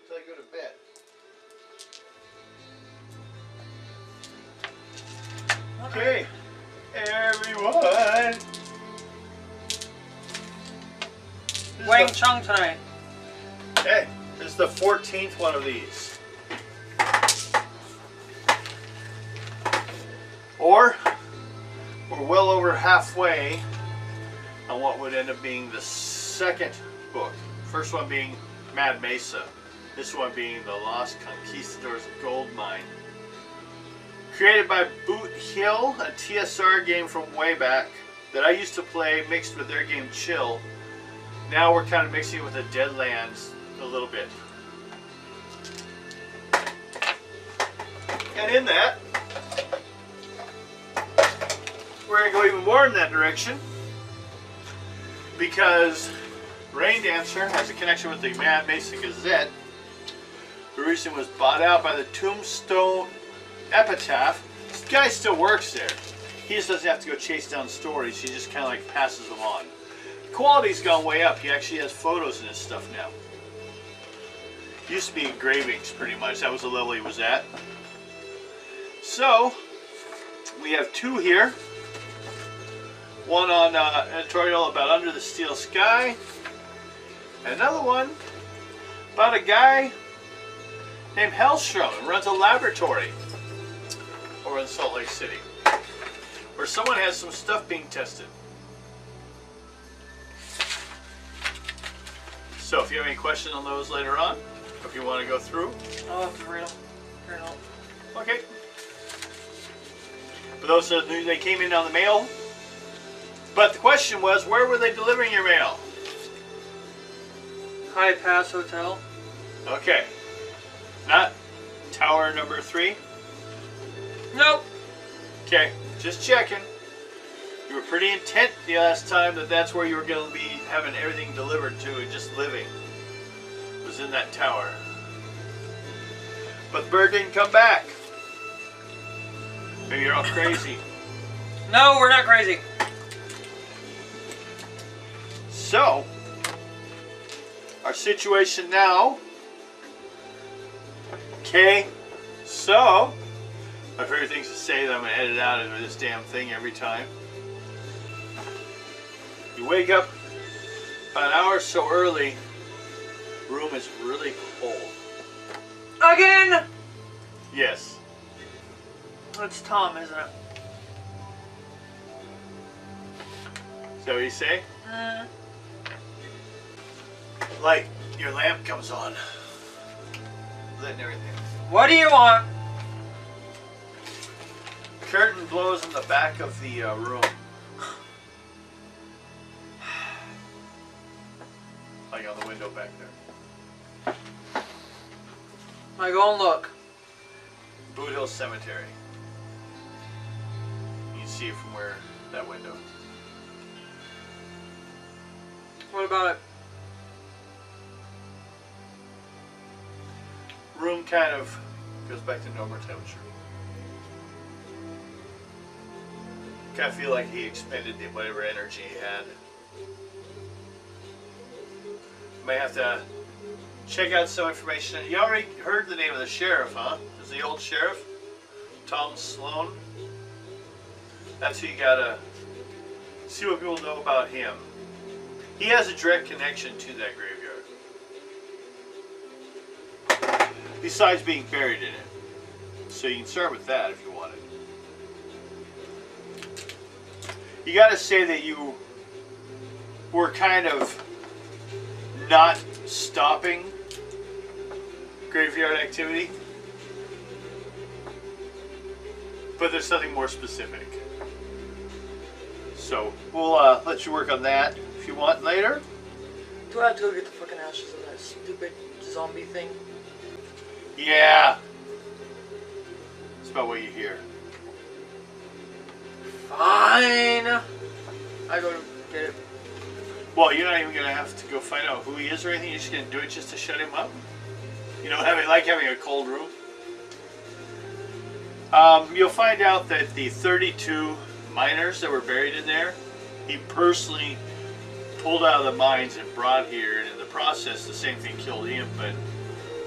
until I go to bed. Okay, everyone. Wang Chung tonight. Hey, this is the 14th one of these. Or, we're well over halfway on what would end up being the second book. First one being Mad Mesa. This one being The Lost Conquistadors Gold Mine. Created by Boot Hill, a TSR game from way back that I used to play mixed with their game Chill. Now we're kind of mixing it with the Deadlands a little bit. And in that, we're going to go even more in that direction because Rain Dancer has a connection with the Mad Mesa Gazette, who recently was bought out by the Tombstone Epitaph. This guy still works there. He just doesn't have to go chase down stories. He just kind of like passes them on. Quality's gone way up. He actually has photos in his stuff now. Used to be engravings, pretty much. That was the level he was at. So, we have two here. One on editorial about Under the Steel Sky. And another one about a guy named Hellstrom who runs a laboratory over in Salt Lake City, where someone has some stuff being tested. So if you have any questions on those later on, if you want to go through. I'll have to read them. Turn out. Okay. For those that knew, they came in on the mail. But the question was, where were they delivering your mail? High Pass Hotel. Okay. Not tower number 3? Nope. Okay, just checking. You were pretty intent the last time that that's where you were going to be having everything delivered to and just living. Was in that tower. But the bird didn't come back. Maybe you're all crazy. No, we're not crazy. So, our situation now. Okay, so my favorite things to say that I'm going to edit out into this damn thing every time. You wake up about an hour or so early, room is really cold. Again? Yes. It's Tom, isn't it? Is that what you say? Like your lamp comes on. Lit and everything. What do you want? Curtain blows in the back of the room. Like on the window back there. I go and look. Boot Hill Cemetery. You can see it from where that window. What about it? Room kind of goes back to normal temperature. Kind of feel like he expended whatever energy he had. May have to check out some information. You already heard the name of the sheriff, huh? Is the old sheriff? Tom Sloan? That's who you gotta see what people know about him. He has a direct connection to that graveyard. Besides being buried in it. So you can start with that if you wanted. You gotta say that you were kind of not stopping graveyard activity. But there's something more specific. So we'll let you work on that if you want later. Do I have to go get the fucking ashes of that stupid zombie thing? Yeah. That's about what you hear. Fine. I go to get it. Well, you're not even going to have to go find out who he is or anything. You're just going to do it just to shut him up. You know, having a cold room. You'll find out that the 32 miners that were buried in there, he personally pulled out of the mines and brought here, and in the process, the same thing killed him, but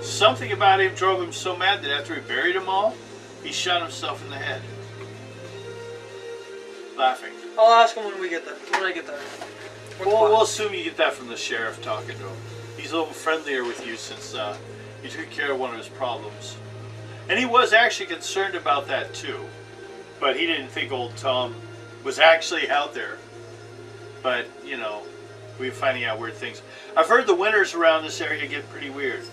Something about him drove him so mad that after he buried them all, he shot himself in the head. Laughing. I'll ask him when we get there. When I get there. We'll assume you get that from the sheriff talking to him. He's a little friendlier with you since you took care of one of his problems. And he was actually concerned about that too. But he didn't think old Tom was actually out there. But, you know, we're finding out weird things. I've heard the winters around this area get pretty weird.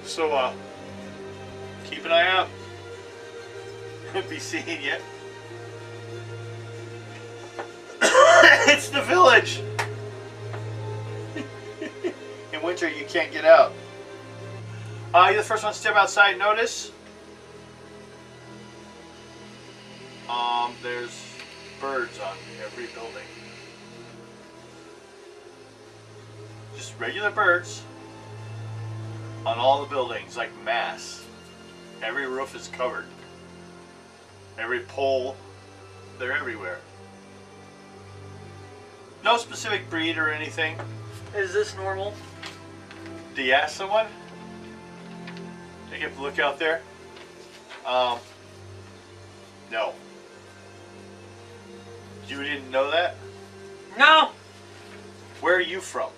So, keep an eye out. Be seeing you. It's the village. In winter, you can't get out. You're the first one to step outside. Notice. There's birds on every building. Just regular birds on all the buildings, like mass. Every roof is covered. Every pole, they're everywhere. No specific breed or anything. Is this normal? Do you ask someone? They get to look out there? No. You didn't know that? No! Where are you from?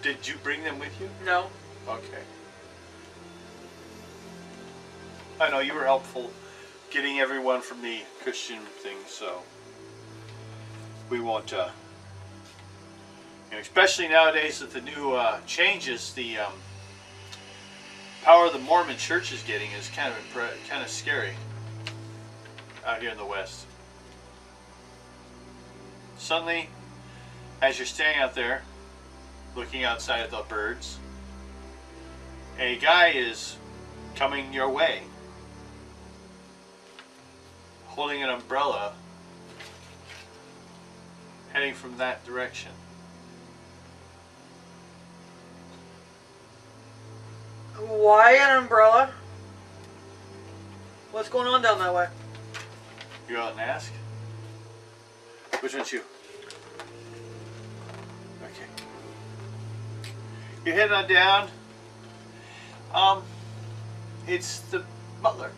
Did you bring them with you? No. Okay. I know you were helpful getting everyone from the Christian thing, so we won't, especially nowadays with the new changes, the power the Mormon Church is getting is kind of scary out here in the West. Suddenly, as you're standing out there, looking outside at the birds, a guy is coming your way, holding an umbrella, heading from that direction. Why an umbrella? What's going on down that way? You go out and ask? Which one's you? Okay. You're heading on down. It's the butler.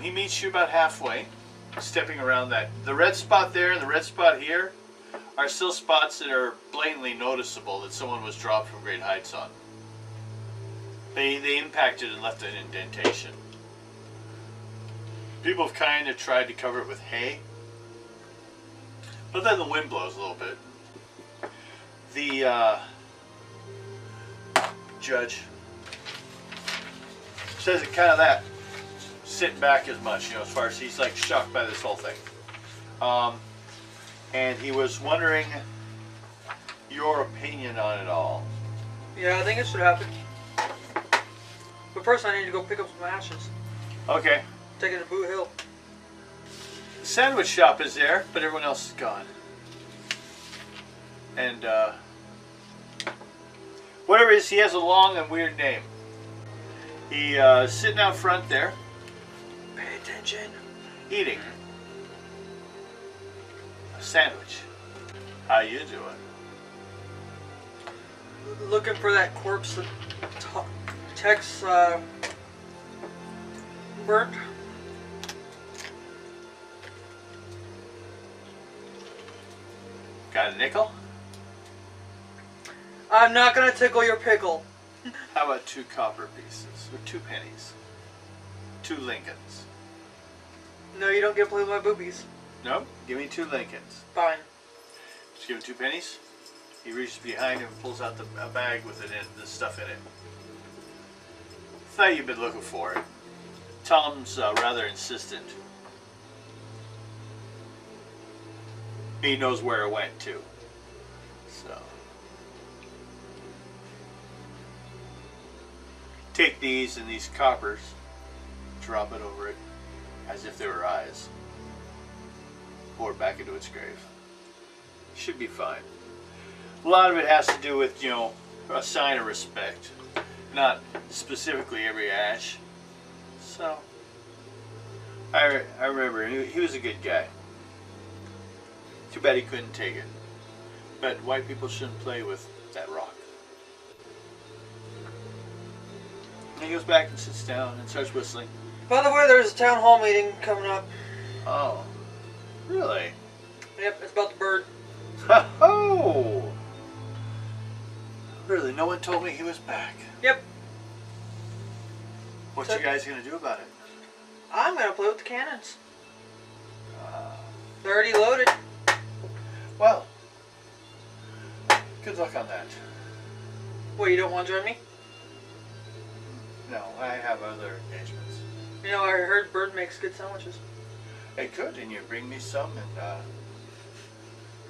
He meets you about halfway, stepping around that. The red spot there and the red spot here are still spots that are blatantly noticeable that someone was dropped from great heights on. They impacted and left an indentation. People have kind of tried to cover it with hay, but then the wind blows a little bit. The judge says it kind of that, sitting back as much, as far as he's like shocked by this whole thing. And he was wondering your opinion on it all. Yeah, I think it should happen. But first I need to go pick up some ashes. Okay. Take it to Boot Hill. The sandwich shop is there, but everyone else is gone. And, whatever it is, he has a long and weird name. He, sitting out front there. Pay attention. Eating a sandwich. How you doing? Looking for that corpse that Tex burnt. Got a nickel? I'm not gonna tickle your pickle. How about 2 copper pieces? Or 2 pennies? 2 Lincolns? No, you don't get to play with my boobies. No? Give me 2 Lincolns. Fine. Just give him 2 pennies. He reaches behind him and pulls out a bag with the stuff in it. Thought you'd been looking for it. Tom's rather insistent. He knows where it went too. So take these and these coppers, drop it over it as if they were eyes. Pour it back into its grave. Should be fine. A lot of it has to do with, a sign of respect. Not specifically every ash. So, I remember. He was a good guy. Too bad he couldn't take it. But white people shouldn't play with that rock. And he goes back and sits down and starts whistling. By the way, there's a town hall meeting coming up. Oh, really? Yep, it's about the bird. Oh, really? No one told me he was back. Yep. What So- you guys gonna do about it? I'm gonna play with the cannons. They're already loaded. Well, good luck on that. What, you don't want to join me? No, I have other engagements. You know, I heard Bird makes good sandwiches. Hey, good, and you bring me some, and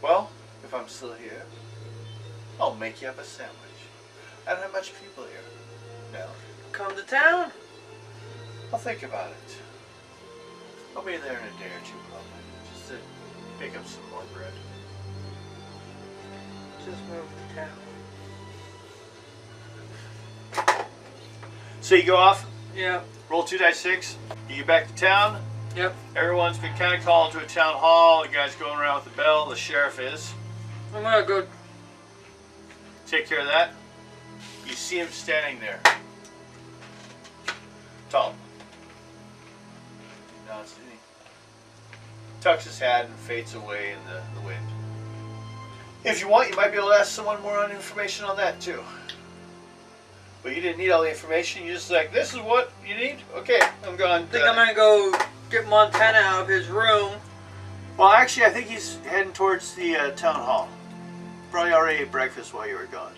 well, if I'm still here, I'll make you up a sandwich. I don't have much people here. No, Come to town. I'll think about it. I'll be there in a day or two, probably, just to pick up some more bread. Just move to town. So you go off, Yeah. roll 2 dice 6. You get back to town. Yep. Everyone's been kind of called to a town hall. The guy's going around with the bell. The sheriff is. I'm gonna go. Take care of that. You see him standing there. Tall. He nods to me. Tucks his hat and fades away in the wind. If you want, you might be able to ask someone more on information on that too. But you didn't need all the information. You just like, this is what you need? Okay, I'm gone. I think I'm gonna go get Montana out of his room. Well, actually, I think he's heading towards the town hall. Probably already ate breakfast while you were gone.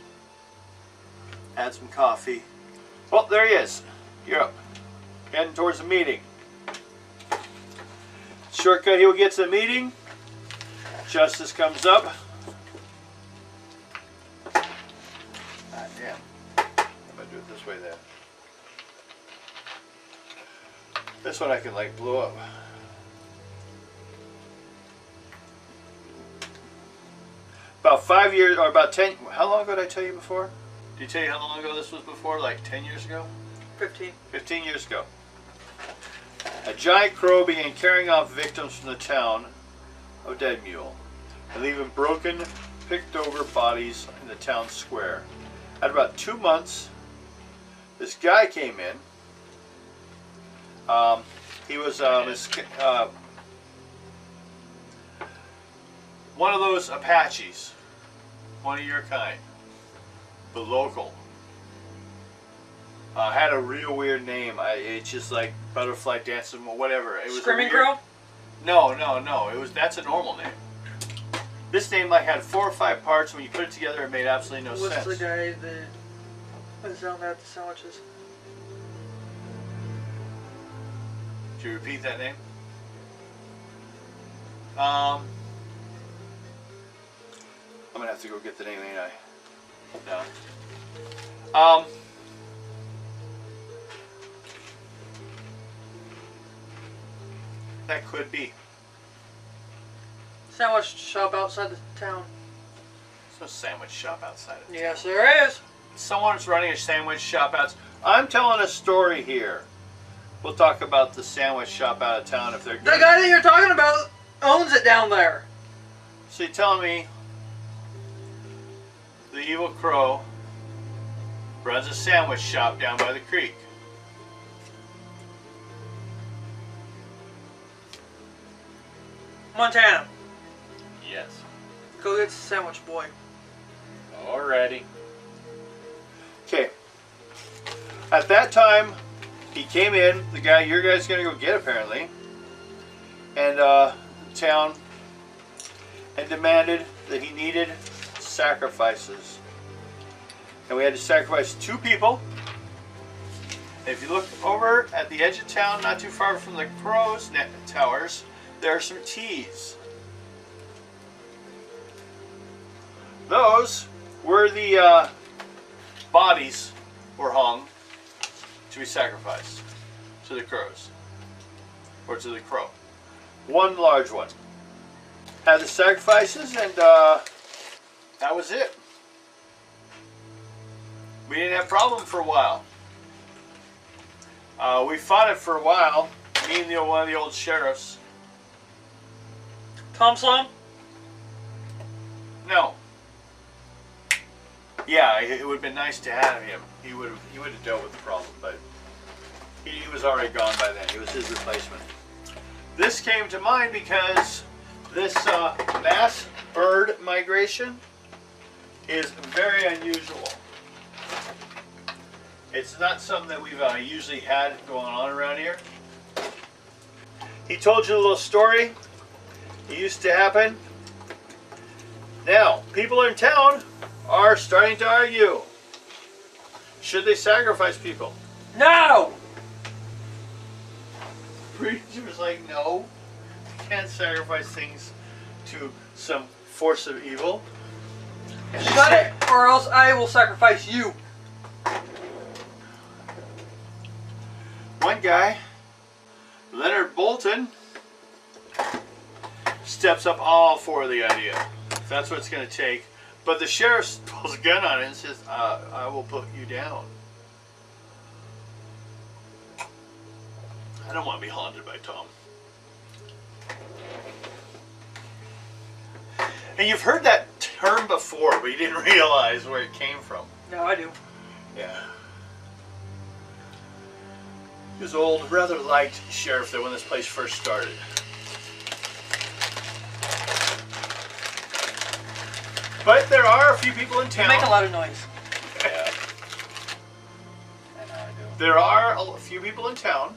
Had some coffee. Well, there he is. You're up. Heading towards the meeting. Shortcut, he will get to the meeting. Justice comes up. Ah, damn. I'm going to do it this way then. This one I can like blow up. About 5 years, or about 10, how long ago did I tell you before? Did he tell you how long ago this was before? Like 10 years ago? 15. 15 years ago. A giant crow began carrying off victims from the town of Dead Mule and leaving broken, picked over bodies in the town square. At about 2 months, this guy came in. He was one of those Apaches, one of your kind, the local. Had a real weird name. It's just like butterfly dancing or whatever. It was Screaming weird... Crow? No. It was that's a normal name. This name like had 4 or 5 parts. When you put it together, it made absolutely no sense. What's the guy that was down there at the sandwiches? Did you repeat that name? I'm gonna have to go get the name, ain't I? No. That could be. Sandwich shop outside the town. There's no sandwich shop outside of town. Yes, there is. Someone's running a sandwich shop out. I'm telling a story here. We'll talk about the sandwich shop out of town if they're The good. guy that you're talking about owns it down there. So you're telling me the evil crow runs a sandwich shop down by the creek? Montana, Yes. go get the sandwich boy. Alrighty. Okay. At that time, he came in, the guy your guy's gonna go get apparently, and town, and demanded that he needed sacrifices. And we had to sacrifice 2 people. And if you look over at the edge of town, not too far from the crow's towers, there are some T's. Those were the bodies were hung to be sacrificed to the crows, or to the crow. One large one. Had the sacrifices, and that was it. We didn't have a problem for a while. We fought it for a while, being one of the old sheriffs. Tom Sloan? No. Yeah, it would have been nice to have him. He would have dealt with the problem, but he was already gone by then. He was his replacement. This came to mind because this mass bird migration is very unusual. It's not something that we've usually had going on around here. He told you a little story. It used to happen. Now, people in town are starting to argue. Should they sacrifice people? No! Preacher's like, no. You can't sacrifice things to some force of evil. Shut it, or else I will sacrifice you. One guy, Leonard Bolton, steps up all for the idea. If that's what it's going to take. But the sheriff pulls a gun on it and says, I will put you down. I don't want to be haunted by Tom. And you've heard that term before, but you didn't realize where it came from. No, I do. Yeah. He was old, rather liked sheriff that when this place first started. But there are a few people in town. You make a lot of noise. Yeah. I know I do. There are a few people in town.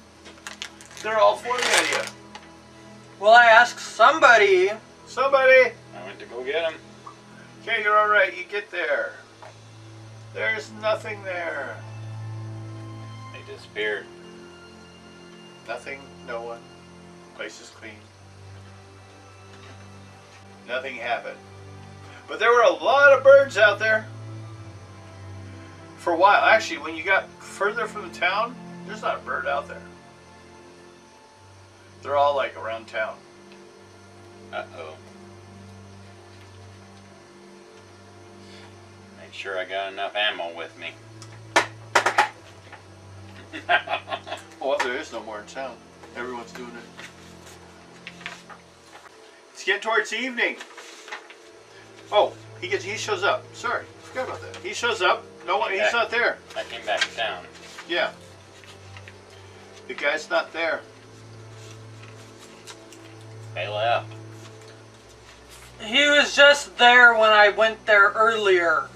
They're all for the idea. Well, I ask somebody. Somebody. I went to go get him. Okay, you're all right. You get there. There's nothing there. They disappeared. Nothing. No one. Place is clean. Nothing happened. But there were a lot of birds out there. For a while. Actually, when you got further from the town, there's not a bird out there. They're all like around town. Uh-oh. Make sure I got enough ammo with me. Well, there is no more in town. Everyone's doing it. It's getting towards evening. Oh, he shows up. Sorry, forgot about that. He shows up. No one. He's not there. I came back to town. Yeah. The guy's not there. They left. He was just there when I went there earlier.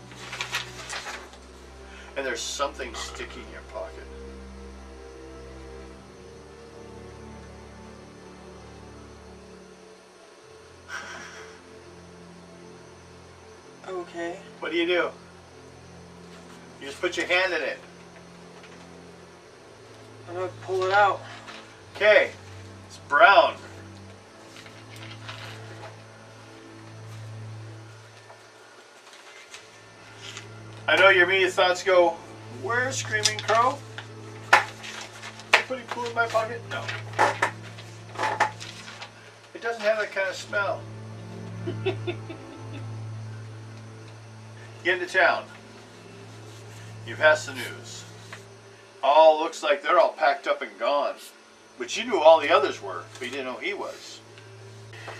And there's something sticky in your pocket. Okay. What do? You just put your hand in it. I'm gonna pull it out. Okay. It's brown. I know your immediate thoughts go, where's Screaming Crow? Putting cool in my pocket? No. It doesn't have that kind of smell. Get into town. You pass the news. All looks like they're all packed up and gone. But you knew all the others were, but you didn't know he was.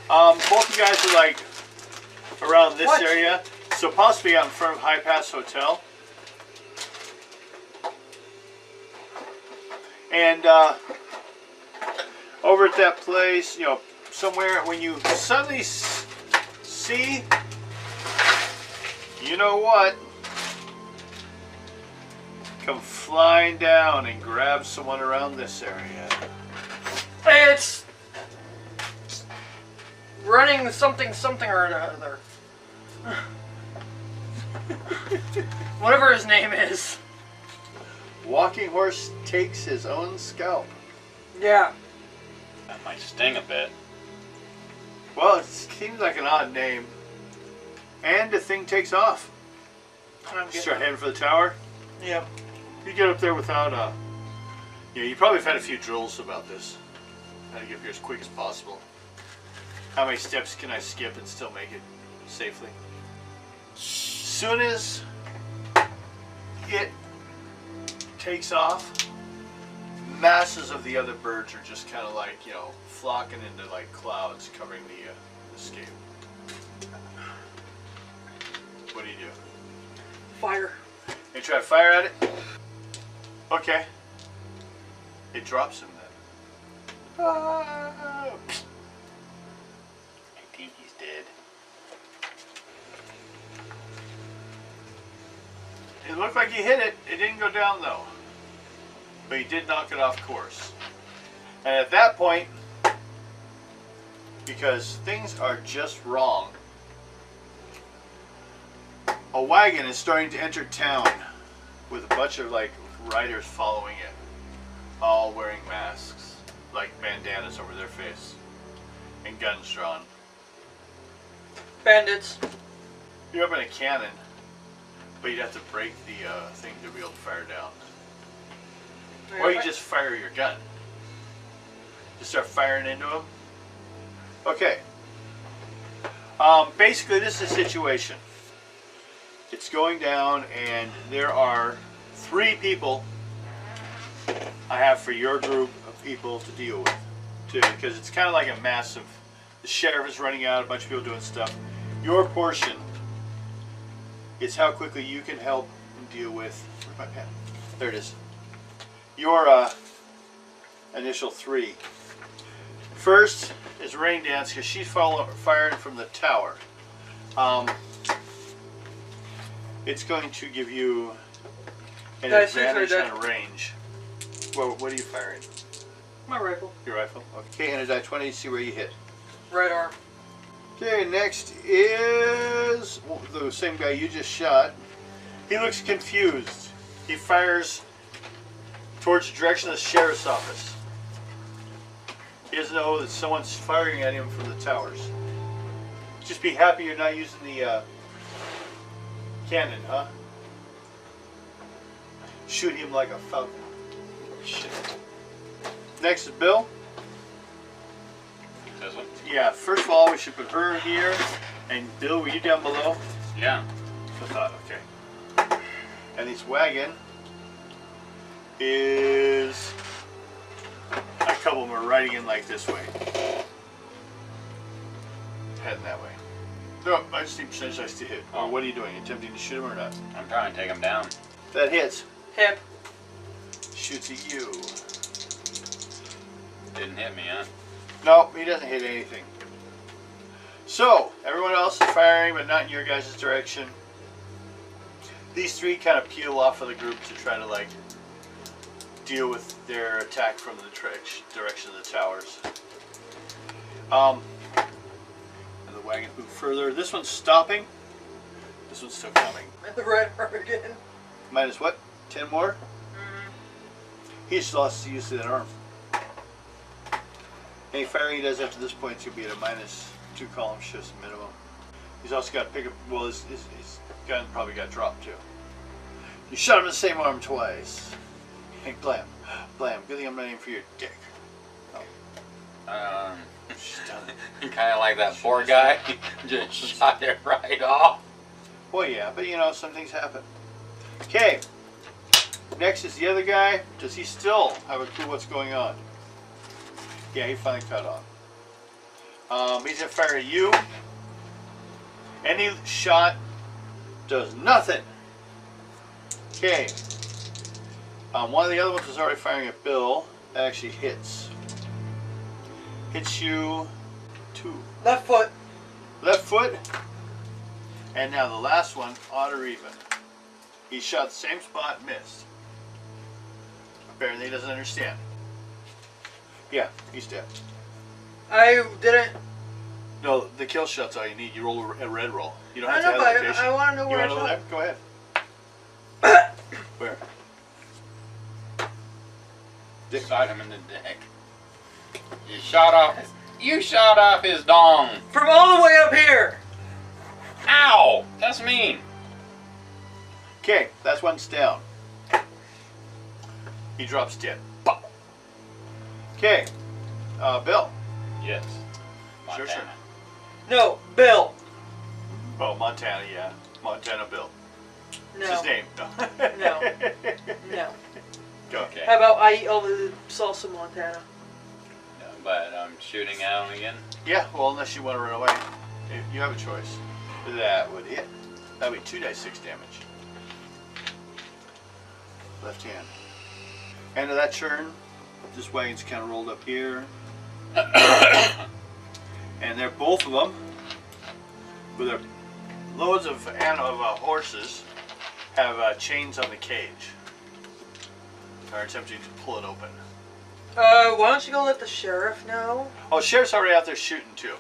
Both you guys are like around this area. So possibly out in front of High Pass Hotel. And over at that place, you know, somewhere when you suddenly see, you know what, come flying down and grab someone around this area. It's running something or another. Whatever his name is. Walking Horse takes his own scalp. Yeah. That might sting a bit. Well, it seems like an odd name. And the thing takes off. Start heading for the tower. Yeah. You get up there without you probably have had a few drills about this. How to get up here as quick as possible. How many steps can I skip and still make it safely? Soon as it takes off, masses of the other birds are just kind of like, you know, flocking into like clouds covering the escape. What do you do? Fire. You try to fire at it? Okay. It drops him then. Ah. I think he's dead. It looked like he hit it. It didn't go down though. But he did knock it off course. And at that point, because things are just wrong, a wagon is starting to enter town with a bunch of like riders following it, all wearing masks, like bandanas over their face, and guns drawn. Bandits. You're up in a cannon, but you'd have to break the thing to be able to fire down. Or you just fire your gun. Just start firing into them. Okay. Basically, this is a situation. It's going down, and there are 3 people I have for your group of people to deal with. Because it's kind of like a massive... The sheriff is running out, a bunch of people doing stuff. Your portion is how quickly you can help and deal with... Where's my pen? There it is. Your initial 3. First is Rain Dance, because she's firing from the tower. It's going to give you an advantage on range. Well, what are you firing? My rifle. Your rifle? Okay, and a die 20 to see where you hit. Right arm. Okay, next is the same guy you just shot. He looks confused. He fires towards the direction of the sheriff's office. He doesn't know that someone's firing at him from the towers. Just be happy you're not using the cannon, huh? Shoot him like a falcon. Shit. Next is Bill. This one? Yeah, first of all, we should put her here. And Bill, were you down below? Yeah. I thought, okay. And this wagon is... A couple of them are riding in like this way. Heading that way. No, I just need percentage dice to hit. Or what are you doing? Attempting to shoot him or not? I'm trying to take him down. That hits. Hip. Shoots at you. Didn't hit me, huh? No, he doesn't hit anything. So, everyone else is firing, but not in your guys' direction. These 3 kind of peel off of the group to try to, like, deal with their attack from the direction of the towers. And the wagon moved further. This one's stopping. This one's still coming. And the right arm again. Minus what? 10 more? He's lost the use of that arm. Any firing he does after this point is going to be at a -2 column shifts minimum. He's also got to pick up, well, his gun probably got dropped too. You shot him in the same arm twice. Hey, blam. Blam. Good thing I'm not aiming for your dick. Oh. She's done it. Kind of like that poor guy. Just shot it right off. Well, yeah, but you know, some things happen. Okay. Next is the other guy. Does he still have a clue what's going on? Yeah, he finally cut on. He's going to fire at you. Any shot does nothing. Okay. One of the other ones was already firing at Bill. That actually hits. Hits you 2. Left foot. Left foot. And now the last one, odd or even. He shot the same spot, missed. Apparently he doesn't understand. Yeah, he's dead. I didn't. No, the kill shot's all you need. You roll a red roll. You don't I have know, to but have location. I want to know You where I want to know shot. that? Go ahead. Where? Dick. Shot him in the dick. You shot off his dong. From all the way up here. Ow! That's mean. Okay, that's one's down. He drops dead. Pop. Okay, Bill. Yes. Sure, Montana. sure. No, Bill. Oh, Montana, yeah. Montana Bill. No. That's his name. No. No. Go. Okay. How about I eat all the salsa Montana? No, but I'm shooting at him again. Yeah, well, unless you want to run away. You have a choice. That would hit. That would be 2d6 damage. Left hand. End of that turn. This wagon's kind of rolled up here. And they're both of them, with their loads of horses, have chains on the cage. Are attempting to pull it open. Why don't you go let the sheriff know? Oh, sheriff's already out there shooting too.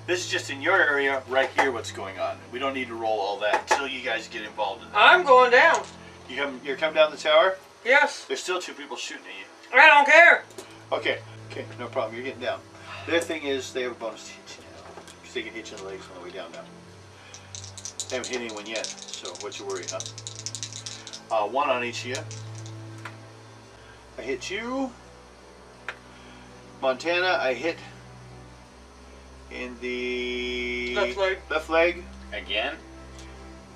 This is just in your area, right here, what's going on. We don't need to roll all that until you guys get involved in that. I'm going down. You're coming down the tower? Yes. There's still 2 people shooting at you. I don't care. Okay, no problem. You're getting down. Their thing is they have a bonus to hit you now, because they can hit you in the legs on the way down now. They haven't hit anyone yet, so what's your worry, huh? 1 on each of you. I hit you. Montana, I hit in the Left leg. Left leg. Again?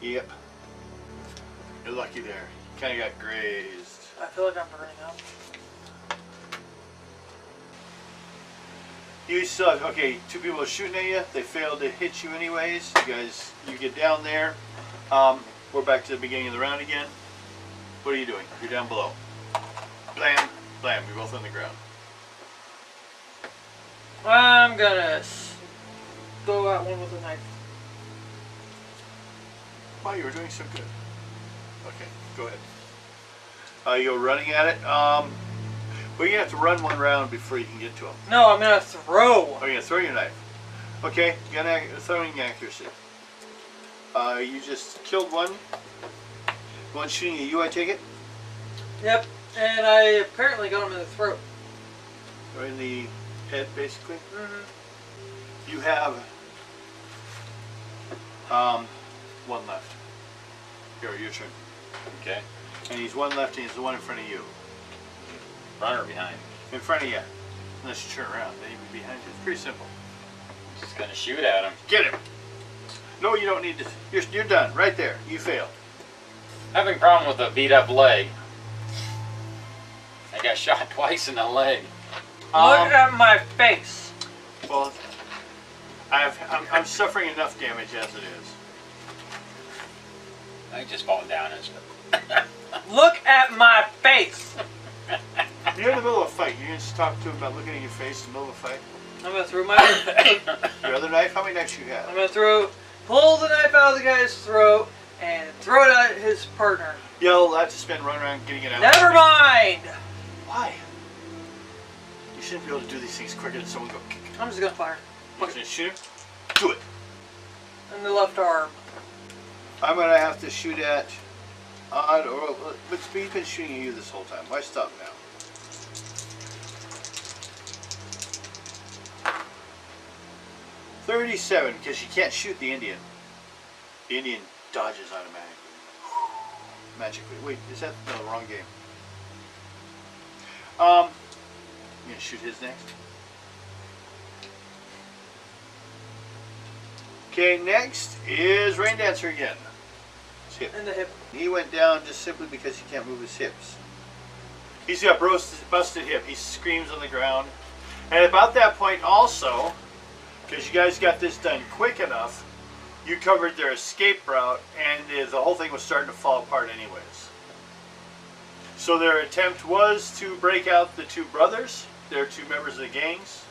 Yep. You're lucky there. You kind of got grazed. I feel like I'm burning up. You still have, okay, 2 people are shooting at you. They failed to hit you anyways. You get down there. We're back to the beginning of the round again. What are you doing? You're down below. Blam, blam. You're both on the ground. I'm gonna go at one with a knife. Wow, you were doing so good. Okay, go ahead. You're running at it. Well, you're gonna have to run 1 round before you can get to him. No, I'm gonna throw. Oh, you're gonna throw your knife. Okay, you got throwing accuracy. You just killed one. One shooting at you, I take it? Yep, and I apparently got him in the throat. Or in the head, basically. Mm-hmm. You have 1 left. Here, your turn. Okay. And he's 1 left, and he's the one in front of you. Front or behind? In front of you. Unless you turn around, then he'd be behind you. It's pretty simple. Just gonna shoot at him. Get him! No, you don't need to. You're done. Right there. You failed. Having a problem with a beat up leg. I got shot twice in the leg. Look at my face. Well, I'm suffering enough damage as it is. I just fall down and stuff. Look at my face. You're in the middle of a fight. You're going to talk to him about looking at your face in the middle of a fight. I'm gonna throw my. Your other knife? How many knives you have? I'm gonna pull the knife out of the guy's throat and throw it at his partner. You'll have to spend run around getting it out. Never mind. Why? You shouldn't be able to do these things quicker than someone go. I'm just gonna fire. You're going to shoot him? Do it. In the left arm. I'm going to have to shoot at odd or. But he's been shooting at you this whole time. Why stop now? $37, because you can't shoot the Indian. The Indian dodges automatically. Magically. Wait, is that no, the wrong game? I'm gonna shoot his next. Okay, next is Rain Dancer again. His hip. In the hip. He went down just simply because he can't move his hips. He's got busted hip. He screams on the ground. And about that point also, because you guys got this done quick enough, you covered their escape route, and the whole thing was starting to fall apart anyways. So their attempt was to break out the 2 brothers, their 2 members of the gangs,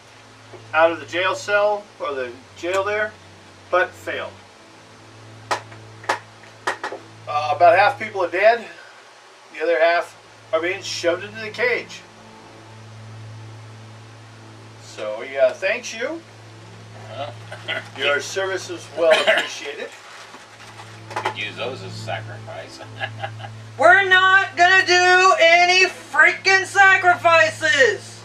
out of the jail cell, or the jail there, but failed. About half people are dead. The other half are being shoved into the cage. So he thanks you. Your service is well appreciated. Could use those as sacrifice. We're not gonna do any freaking sacrifices.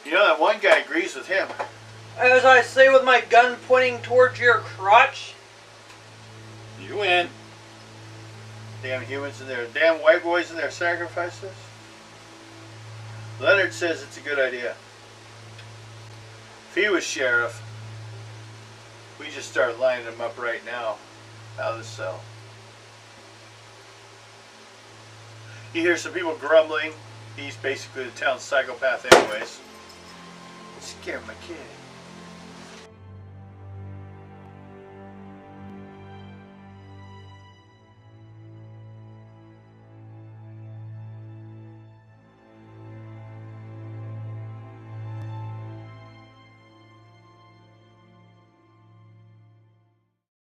You know that one guy agrees with him. As I say with my gun pointing towards your crotch. You win. Damn humans and their damn white boys and their sacrifices. Leonard says it's a good idea. If he was sheriff, we just start lining them up right now out of the cell. You hear some people grumbling. He's basically the town psychopath anyways. Scared my kid.